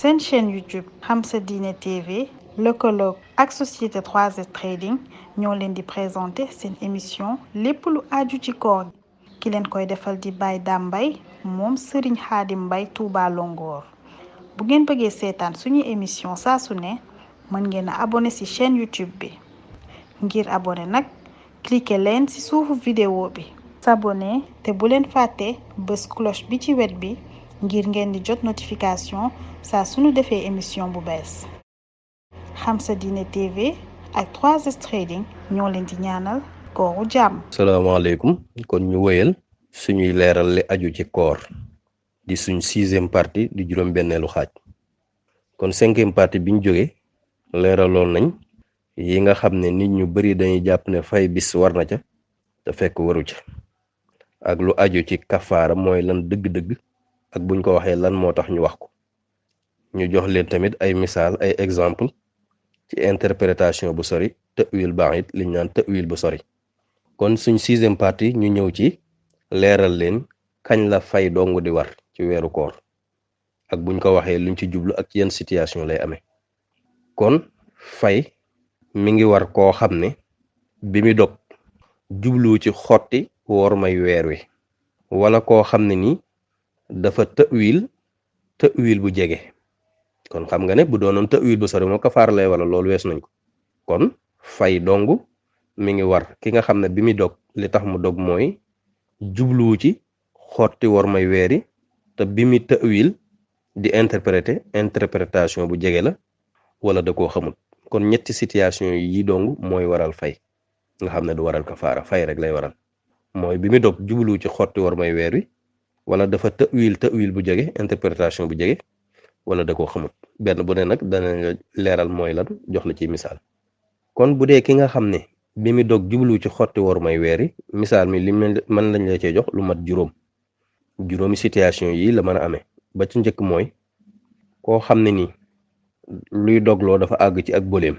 seen chaîne YouTube Xam Sa Diine TV lëkkaloog ak société 3S Trading ñoo leen di présenter seen émission lépp lu aju ci koor ki leen koy defal di Baye Dame Mbaye moom Serigne Khadim Mbaye Touba Longoor bu ngeen bëggee seetaan suñu émission saa su ne mën ngeen a abonné ci chaîne YouTube bi ngir abonné nag cliquer leen ci suufu vidéo bi s'abonné te bu leen fàtte bës cloche bi ci wet bi ngir ngeen di jot notification saa suñu defee émission bu bees Xam Sa Diine TV ak 3S Trading ñoo leen di ñaanal kooru jàmm. salaamaaleykum kon ñu wëyal suñuy leeral li aju ci koor di suñ 6e partie di juróom-benneelu xaaj kon 5e partie biñ jóge leeraloon nañ yi nga xam ne nit ñu bari dañuy jàpp ne fay bis war na ca te fekk waru ca ak lu aju ci kafaara mooy lan dëgg-dëgg ak buñ ko waxee lan moo tax ñu wax ko ñu jox leen tamit ay misaal ay exemple ci interprétation bu sori ta'wil ba'id liñ naan ta'wil bu sori kon suñ 6e partie ñu ñëw ci leeral leen kañ la fay dong di war ci weeru koor ak buñ ko waxee luñ ci jublu ak yenn situation lay amee kon fay mi ngi war koo xam ne bi mi dog jublu ci xotti woor may weer wi wala koo xam ne ni dafa ta'wil bu jege kon xam nga ne bu doonoon ta'wil bu sori moo kafaara lay wala loolu wees nañ ko kon fay dong mi ngi war ki nga xam ne bi mi dog li tax mu dog mooy jubluwu ci xotti woor may weeri te bi mi ta'wil di interprétation bu jege la wala da koo xamul kon ñetti situation yi dong mooy waral fay nga xam ne du waral kafaara fay rek lay waral mooy bi mi dog jubluwu ci xotti woor may weer wi wala dafa ta'wil bu jege interprétation bu jege wala da koo xamut benn bu ne nag dana leeral mooy lan jox la ci misaal kon bu dee ki nga xam ne bi mi dog jubluwu ci xotti woor may weer wi misaal mi li mën lañ la cee jox lu mat juróomi situation yi la mën a amee ba ci njëkk mooy koo xam ne nii luy dogloo dafa àgg ci ak bëleem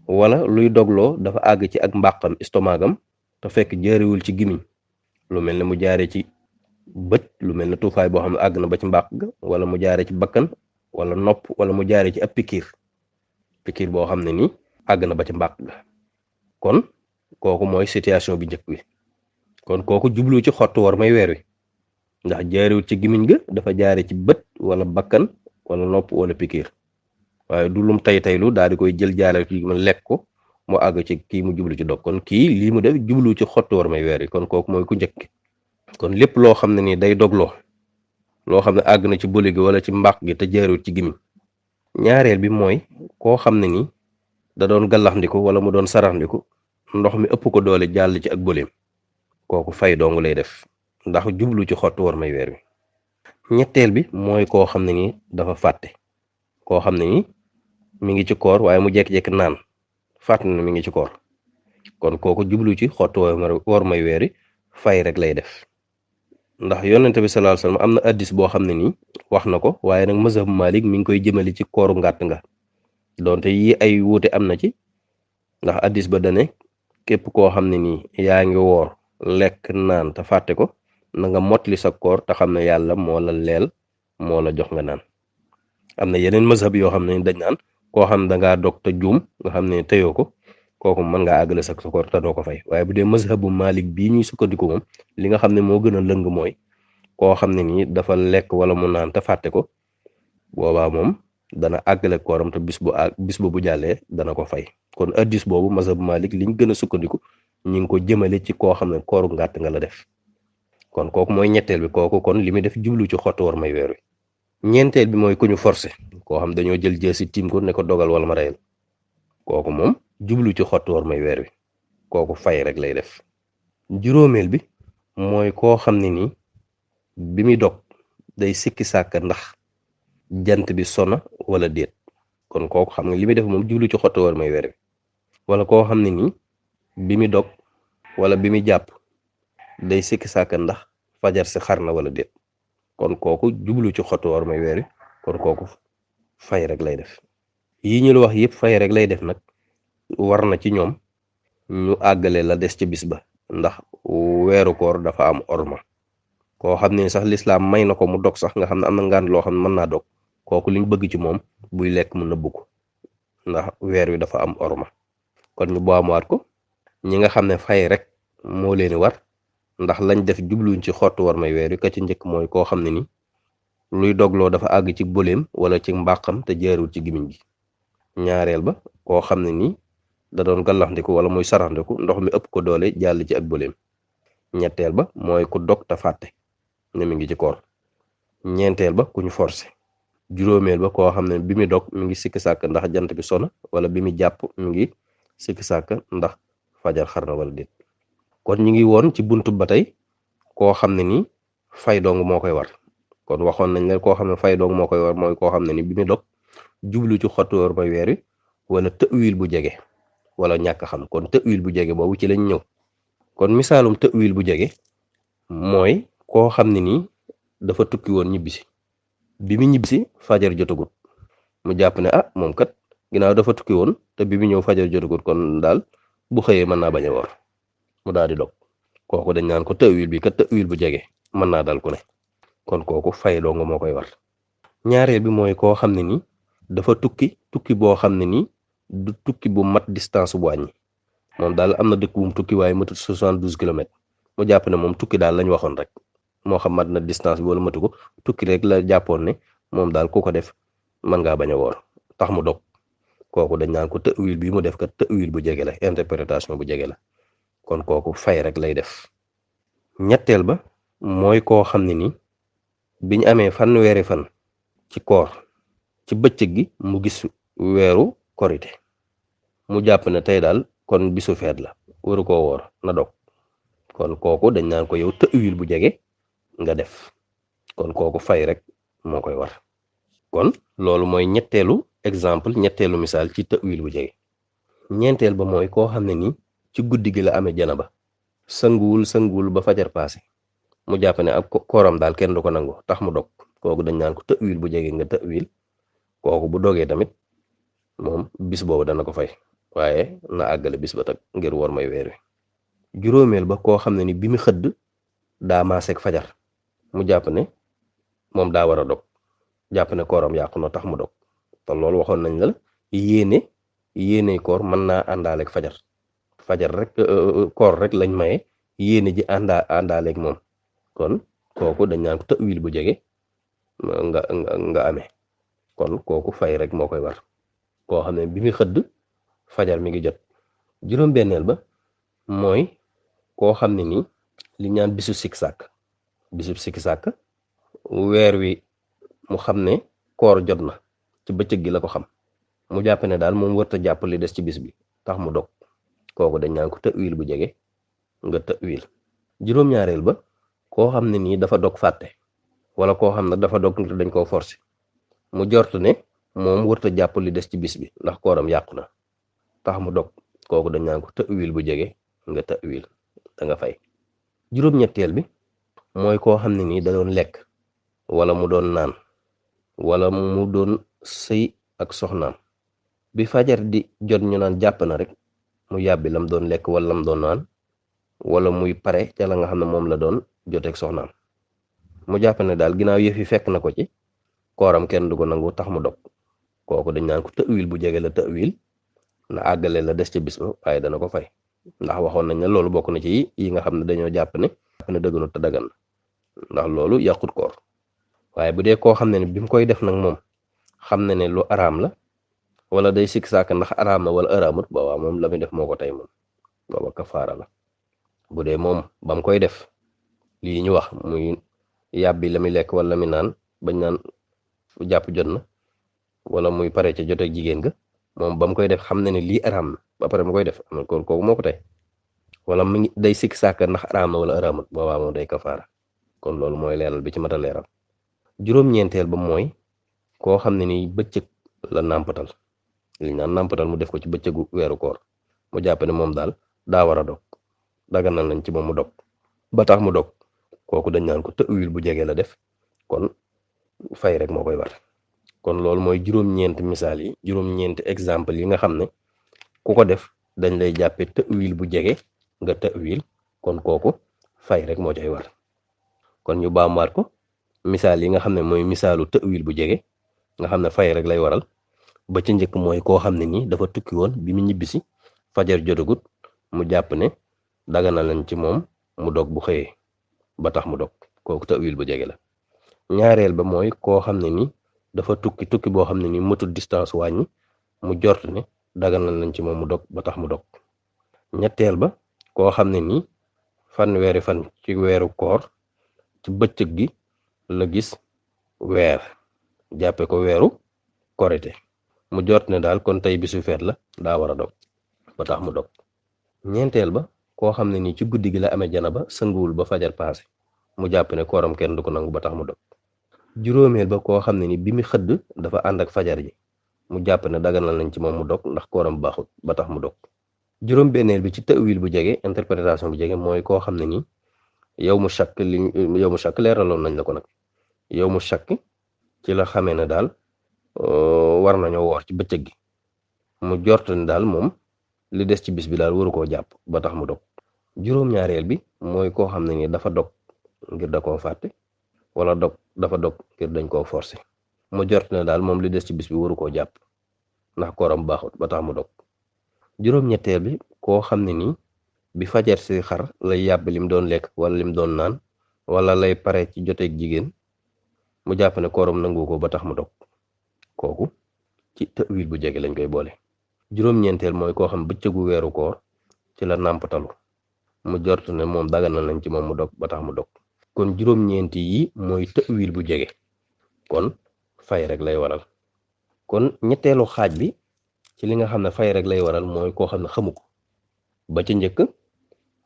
wala luy dogloo dafa àgg ci ak mbàqam estomagam te fekk jaarewul ci gimiñ lu mel ne mu jaaree ci bët lu mel ne tuufaay boo xam ne àgg na ba ci mbàq ga wala mu jaaree ci bakkan wala nopp wala mu jaaree ci ab pikiir boo xam ne nii àgg na ba ci mbàq ga kon kooku mooy situation bi njëkk bi kon kooku jublu ci xottu war may weer wi ndax jaarewul ci gimiñ ga dafa jaare ci bët wala bakkan wala nopp wala pikiir waaye du lum taylu daal di koy jël jaare ci ma lekk ko mu àgg ci kii mu jublu ci dog kon kii lii mu def jublu ci xottu war may weer wi kon kooku mooy ku njëkk kon lépp loo xam ne nii day dogloo loo xam ne àgg na ci bëli gi wala ci mbàq gi te jaarewul ci gimiñ ñaareel bi mooy koo xam ne nii da doon gallaxndiku wala mu doon saraxndiku ndox mi ëpp ko doole jàll ci ak bëleem kooku fay dong lay def ndax jublu ci xottu war may weer wi ñetteel bi mooy koo xam ne nii dafa fàtte koo xam ne nii mi ngi ci koor waaye mu jekki-jekki naan fàtte na mi ngi ci koor kon kooku jublu ci xottu war may weer wi fay rek lay def ndax yonente bi sallallahu alayhi wasallam am na addis boo xam ne nii wax na ko waaye nag mazhab Malik mi ngi koy jëmali ci kooru ngàtt nga donte yi ay wuute am na ci ndax addis ba dane képp koo xam ne nii yaa ngi woor lekk naan te fàtte ko na nga motli sa koor te xam ne yàlla moo la leel moo la jox nga naan am na yeneen mazhab yoo xam ne dañ naan koo xam ne dangaa dog te juum nga xam ne tëyoo ko kooku mën ngaa àggale sa koor te doo ko fay waaye bu dee mazhabu Malik bii ñuy sukkandiku moom li nga xam ne moo gën a lëng mooy koo xam ne nii dafa lekk wala mu naan te fàtte ko boobaa moom dana àggale kooram te bis bu jàllee dana ko fay kon addis boobu mazhabu Malik liñ gën a sukkandiku ñi ngi ko jëmale ci koo xam ne kooru ngàtt nga la def kon kooku mooy ñetteel bi kooku kon li muy def jublu ci xottu war may weer wi ñeenteel bi mooy ku ñu forcé koo xam dañoo jël jësi tiim ko ne ko dogal wala ma reyal kooku moom jublu ci xottu war may weer wi kooku fay rek lay def juróomeel bi mooy koo xam ne nii bi muy dog day sikki sàkk ndax jant bi sona wala déet kon kooku xam nga li muy def moom jublu ci xottu war may weer wi wala koo xam ne nii bi muy dog wala bi muy jàpp day sikki sàkk ndax fajar si xar na wala déet kon kooku jublu ci xottu war may weer wi kon kooku fay rek lay def yi ñu la wax yëpp fay rek lay def nag war na ci ñoom ñu àggale la des ca bis ba ndax weeru koor dafa am orma koo xam ne sax lislaam may na ko mu dog sax nga xam ne am na ngànt loo xam ne mën naa dog kooku liñ bëgg ci moom buy lekk mu nëbbu ko ndax weer wi dafa am orma. kon ñu baamuwaat ko ñi nga xam ne fay rek moo leen war ndax lañ def jubluñ ci xottu war may weer wi ka ci njëkk mooy koo xam ne ni luy dogloo dafa àgg ci bëleem wala ci mbàqam te jaarul ci gimiñ gi. ñaareel ba koo xam ne ni da doon gallaxndiku wala muy saraxndiku ndox mi ëpp ko doole jàll ci ak bëleem. ñetteel ba mooy ku dog te fàtte ne mi ngi ci koor. ñeenteel ba ku ñu forcé. juróomeel ba koo xam ne bi mu dog mi ngi sikki sàkk ndax jant bi sona wala bi mu jàpp mi ngi sikki sàkk ndax fajar xar na wala déet. kon ñu ngi woon ci buntu ba tey koo xam ne ni fay dong moo koy war. kon waxoon nañ la koo xam ne fay dong moo koy war mooy koo xam ne ni bi mu dog jublu ci xottu war may weer wi wala tëwil bu jege wala ñàkk xam kon tëwil bu jege boobu ci lañ ñëw. kon misaalum tëwil bu jege mooy koo xam ne nii dafa tukki woon ñibbisi bi mu ñibbisi fajar jotagut mu jàpp ne moom kat ginnaaw dafa tukki woon te bi mu ñëw fajar jotagut kon daal bu xëyee mën naa bañ a woor mu daal di dog kooku dañ naan ko tëwil bi kat tëwil bu jege mën naa dal ku ne kon kooku fay dong moo koy war. ñaareel bi mooy koo xam ne ni dafa tukki boo xam ne ni du tukki bu mat distance bu wàññi moom daal am na dëkk bu mu tukki waaye matut 72 kilomètres mu jàpp ne moom tukki daal lañ waxoon rek moo xam mat na distance bi wala matu ko tukki rek la jàppoon ne moom daal ku ko def mën ngaa bañ a woor tax mu dog kooku dañ naan ko tëwil bi mu def kat tëwil bu jege la interprétation bu jege la kon kooku fay rek lay def. ñetteel ba mooy koo xam ne ni biñ amee fanweeri fan ci koor ci bëccëg gi mu gis weeru korite mu jàpp ne tey daal kon bisu feet la waru koo woor na dog kon kooku dañ naan ko yow tëwil bu jege nga def kon kooku fay rek moo koy war. kon loolu mooy ñetteelu exemple ñetteelu misaal ci tëwil bu jege. ñeenteel ba mooy koo xam ne ni ci guddi gi la amee janaba sanguwul ba fajar paase mu jàpp ne ak kooram daal kenn du ko nangu tax mu dog kooku dañ naan ko tëwil bu jege nga tëwil kooku bu dogee tamit moom bis boobu dana ko fay waaye na àggale bis ba tag ngir war may weer wi. juróomeel ba koo xam ne ni bi mu xëdd daa maaseeg fajar mu jàpp ne moom daa war a dog jàpp ne kooram yàqu na tax mu dog te loolu waxoon nañ la yéene koor mën naa àndaaleeg fajar rek koor rek lañ maye yéene ji àndaaleeg moom kon kooku dañ naan ko tëwil bu jege nga amee kon kooku fay rek moo koy war koo xam ne bi mu xëdd fajar mi ngi jot. juróom-benneel ba mooy koo xam ne nii li ñaan bisu sikki sàkk weer wi mu xam ne koor jot na ci bëccëg gi la ko xam mu jàpp ne daal moom warta jàpp li des ci bis bi tax mu dog kooku dañ naan ko tëwil bu jege nga tëwil. juróom-ñaareel ba koo xam ne nii dafa dog fàtte wala koo xam ne dafa dog ngir dañ koo forcé mu jort ne moom warta jàpp li des ci bis bi ndax kooram yàqu na tax mu dog kooku dañ naan ko tëwil bu jege nga tëwil da nga fay. juróom-ñetteel bi mooy koo xam ne nii da doon lekk wala mu doon naan wala mu doon sëy ak soxnaam bi fajar di jot ñu naan jàpp na rek mu yàbbi lam doon lekk wala lam doon naan wala muy pare ca la nga xam ne moom la doon joteeg soxnaam mu jàpp ne daal ginnaaw yëf yi fekk na ko ci kooram kenn du ko nangu tax mu dog kooku dañ naan ko tëwil bu jege la tëwil na àggale la des ca bis ba waaye dana ko fay ndax waxoon nañ ne loolu bokk na ci yi nga xam ne dañoo jàpp ne dëgganut te dagan ndax loolu yàqut koor waaye bu dee koo xam ne bi mu koy def nag moom xam ne lu araam la wala day sikk saaka ndax araam na wala araamut boobaa moom la muy def moo ko tey moom booba kafaara la. bu dee moom ba mu koy def lii ñu wax muy yàbbi la muy lekk wala la muy naan bañ naan jàpp jot na wala muy pare ca joteeg jigéen ga moom ba mu koy def xam ne lii araam na ba pare mu koy def am na kooku moo ko tey wala mu ngi day sikk saaka ndax araam na wala araamut boobaa moom day kafaara kon loolu mooy leeral bi ci mat a leeral. juróom-ñeenteel ba mooy koo xam ne ni bëccëg la nàmpatal li naan nàmpatal mu def ko ci bëccëgu weeru koor mu jàpp ne moom daal daa war a dog daganal nañ ci moom mu dog ba tax mu dog kooku dañ naan ko tëwil bu jege la def kon fay rek moo koy war. kon loolu mooy juróom-ñeenti misaal yi juróom-ñeenti exemple yi nga xam ne ku ko def dañ lay jàppe tëwil bu jege nga tëwil kon kooku fay rek moo cay war. kon ñu baamuwaat ko misaal yi nga xam ne mooy misaalu tëwil bu jege nga xam ne fay rek lay waral. ba ca njëkk mooy koo xam ne nii dafa tukki woon bi mu ñibbisi fajar jotagut mu jàpp ne dagana lañ ci moom mu dog bu xëyee ba tax mu dog kooku ta'wil bu jege la. ñaareel ba mooy koo xam ne nii dafa tukki boo xam ne nii matul distance wàññi mu jort ne dagana lañ ci moom mu dog ba tax mu dog. ñetteel ba koo xam ne nii fanweeri fan ci weeru koor ci bëccëg gi la gis weer jàppe ko weeru korite mu jort ne daal kon tey bisu feet la daa war a dog ba tax mu dog. ñeenteel ba koo xam ne nii ci guddi gi la amee janaba sënguwul ba fajar paase mu jàpp ne kooram kenn du ko nangu ba tax mu dog. juróomeel ba koo xam ne ni bi mu xëdd dafa ànd ak fajar ji mu jàpp ne daganal nañ ci moom mu dog ndax kooram baaxut ba tax mu dog. juróom benneel bi ci ta'wil bu jege interprétation bu jege mooy koo xam ne nii yow mu shakk leeraloon nañ la ko nag yow mu shakk ci la xamee ne daal war nañoo woor ci bëccëg gi mu jort ne daal moom li des ci bis bi daal waru koo jàpp ba tax mu dog. juróom-ñaareel bi mooy koo xam ne ni dafa dog ngir da koo fàtte wala dafa dog ngir dañ koo forcé mu jort ne daal moom li des ci bis bi waru koo jàpp ndax kooram baaxut ba tax mu dog. juróom-ñetteel bi koo xam ne nii bi fajar si xar lay yàbb lim doon lekk wala lim doon naan wala lay pare ci joteeg jigéen mu jàpp ne kooram nangu ko ba tax mu dog kooku ci ta'wil bu jege lañ koy boole. juróom-ñeenteel mooy koo xam bëccëgu weeru koor ci la nàmpatalu mu jort ne moom daganal nañ ci moom mu dog ba tax mu dog. kon juróom-ñeenti yi mooy ta'wil bu jege kon fay rek lay waral. kon ñetteelu xaaj bi ci li nga xam ne fay rek lay waral mooy koo xam ne xamu ko ba ca njëkk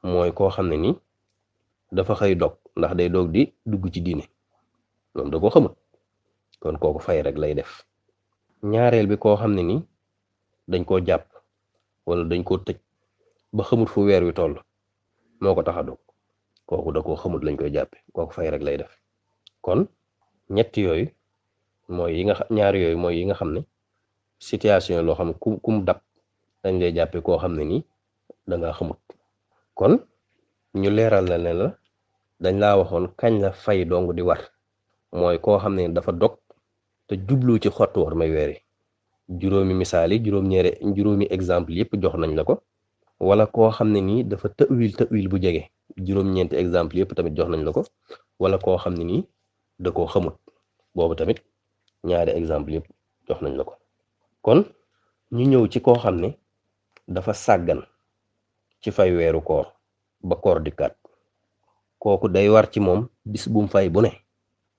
mooy koo xam ne ni dafa xëy dog ndax day doog di dugg ci diine moom da koo xamut kon kooku fay rek lay def. ñaareel bi koo xam ne ni dañ koo jàpp wala dañ koo tëj ba xamut fu weer wi toll moo ko tax a dog kooku da koo xamut lañ koy jàppe kooku fay rek lay def. kon ñett yooyu mooy yi nga ñaar yooyu mooy yi nga xam ne situation loo xam ne ku mu dab dañ lay jàppe koo xam ne nii dangaa xamut. kon ñu leeral la ne la dañ laa waxoon kañ la fay dong di war mooy koo xam ne dafa dog te jublu ci xottu war may weeri juróomi misaal yi juróomi exemple yëpp jox nañ la ko. wala koo xam ne nii dafa ta'wil bu jege juróom-ñeenti exemple yëpp tamit jox nañ la ko. wala koo xam ne nii da koo xamut boobu tamit ñaari exemple yëpp jox nañ la ko. kon ñu ñëw ci koo xam ne dafa sàggan ci fay weeru koor ba koor dikkaat kooku day war ci moom bis bu mu fay bu ne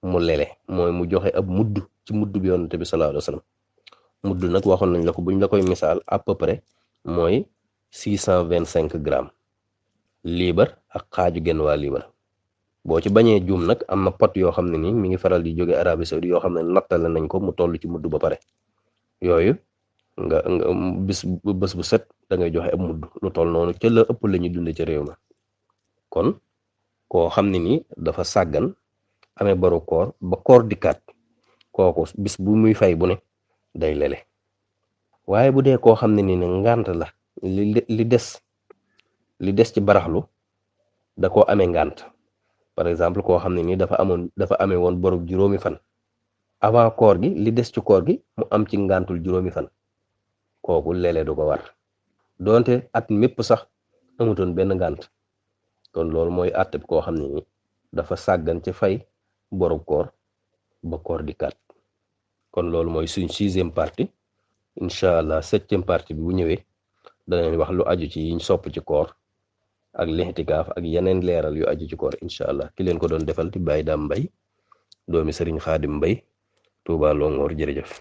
mu lele mooy mu joxe ab mudd ci mudd bi yonent bi sallallahu alayhi wa sallam. mudd nag waxoon nañ la ko buñ la koy misaal à peu près mooy 625 grammes liibar ak xaaju genn waa liibar. boo ci bañee juum nag am na pot yoo xam ne nii mi ngi faral di jóge Arabie Saoudite yoo xam ne nattale nañ ko mu toll ci mudd ba pare yooyu nga bés bu set da ngay joxe ab mudd lu toll noonu ca la ëpp la ñuy dunde ca réew ma. kon koo xam ne nii dafa sàggan amee baru koor ba koor dikkaat kooku bis bu muy fay bu ne day lele. waaye bu dee koo xam ne nii ne ngànt la li des ci baraxlu da koo amee ngànt. par exemple koo xam ne nii dafa amee woon boru juróomi fan avant koor gi li des ci koor gi mu am ci ngàntul juróomi fan kooku lele du ko war doonte at mépp sax amutoon benn ngànt. kon loolu mooy àtte bi koo xam ne nii dafa sàggan ci fay boru koor ba koor di kat. kon loolu mooy suñ 6e partie incha allah 7e partie bi bu ñëwee danañ wax lu aju ci yiñ sopp ci koor ak lixtikaaf ak yeneen leeral yu aju ci koor incha allah ki leen ko doon defal di Baye Dame Mbaye doomi Serigne Khadim Mbaye Touba Longhor jërëjëf.